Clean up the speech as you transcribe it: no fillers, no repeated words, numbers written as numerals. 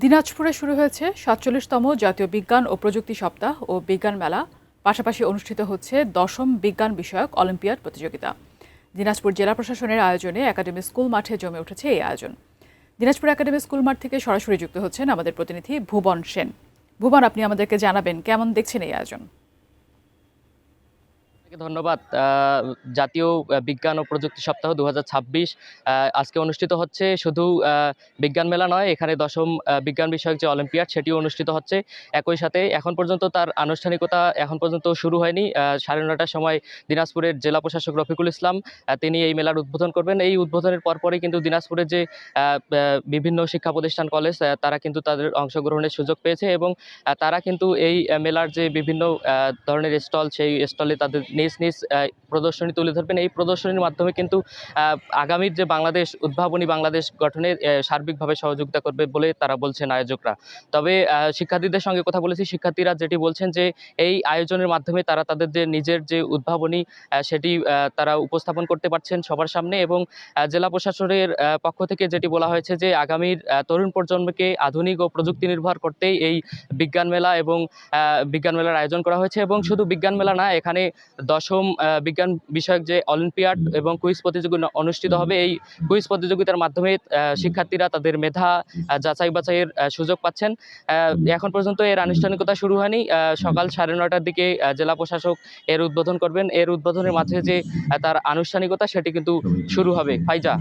দিনাজপুরে শুরু হয়েছে ৪৭তম জাতীয় বিজ্ঞান ও প্রযুক্তি সপ্তাহ ও বিজ্ঞান মেলা। পাশাপাশি অনুষ্ঠিত হচ্ছে ১০ম বিজ্ঞান বিষয়ক অলিম্পিয়াড প্রতিযোগিতা। দিনাজপুর জেলা প্রশাসনের আয়োজনে একাডেমি স্কুল মাঠে জমে উঠেছে এই আয়োজন। দিনাজপুর একাডেমি স্কুল মাঠ থেকে সরাসরি যুক্ত হচ্ছেন আমাদের প্রতিনিধি ভুবন সেন। ভুবন, আপনি আমাদেরকে জানাবেন কেমন দেখছেন এই আয়োজন? ধন্যবাদ। জাতীয় বিজ্ঞান ও প্রযুক্তি সপ্তাহ ২০২৬ আজকে অনুষ্ঠিত হচ্ছে। শুধু বিজ্ঞান মেলা নয়, এখানে ১০ম বিজ্ঞান বিষয়ক যে অলিম্পিয়াড সেটিও অনুষ্ঠিত হচ্ছে। একই সাথে এখন পর্যন্ত তার আনুষ্ঠানিকতা এখন পর্যন্ত শুরু হয়নি। ৯:৩০টার সময় দিনাজপুরের জেলা প্রশাসক রফিকুল ইসলাম তিনি এই মেলার উদ্বোধন করবেন। এই উদ্বোধনের পরপরই কিন্তু দিনাজপুরের যে বিভিন্ন শিক্ষা প্রতিষ্ঠান, কলেজ তারা কিন্তু তাদের অংশগ্রহণের সুযোগ পেয়েছে এবং তারা কিন্তু এই মেলার যে বিভিন্ন ধরনের স্টল, সেই স্টলে তাদের নিজ নিজ প্রদর্শনী তুলে ধরবেন। এই প্রদর্শনীর মাধ্যমে কিন্তু আগামীর যে বাংলাদেশ, উদ্ভাবনী বাংলাদেশ গঠনে সার্বিকভাবে সহযোগিতা করবে বলে তারা বলছেন আয়োজকরা। তবে শিক্ষার্থীদের সঙ্গে কথা বলেছি, শিক্ষার্থীরা যেটি বলছেন যে এই আয়োজনের মাধ্যমে তারা তাদের যে নিজের যে উদ্ভাবনী সেটি তারা উপস্থাপন করতে পারছেন সবার সামনে এবং জেলা প্রশাসনের পক্ষ থেকে যেটি বলা হয়েছে যে আগামীর তরুণ প্রজন্মকে আধুনিক ও প্রযুক্তি নির্ভর করতেই এই বিজ্ঞান মেলা এবং বিজ্ঞান মেলার আয়োজন করা হয়েছে। এবং শুধু বিজ্ঞান মেলা না, এখানে ১০ম বিজ্ঞান বিষয়ক যে অলিম্পিয়াড এবং কুইজ প্রতিযোগিতা অনুষ্ঠিত হবে। এই কুইজ প্রতিযোগিতার মাধ্যমে শিক্ষার্থীরা তাদের মেধা যাচাই বাছাইয়ের সুযোগ পাচ্ছেন। এখন পর্যন্ত এর আনুষ্ঠানিকতা শুরু হয়নি। সকাল ৯:৩০টার দিকে জেলা প্রশাসক এর উদ্বোধন করবেন। এর উদ্বোধনের মাঝে যে তার আনুষ্ঠানিকতা সেটি কিন্তু শুরু হবে। ফাইজা।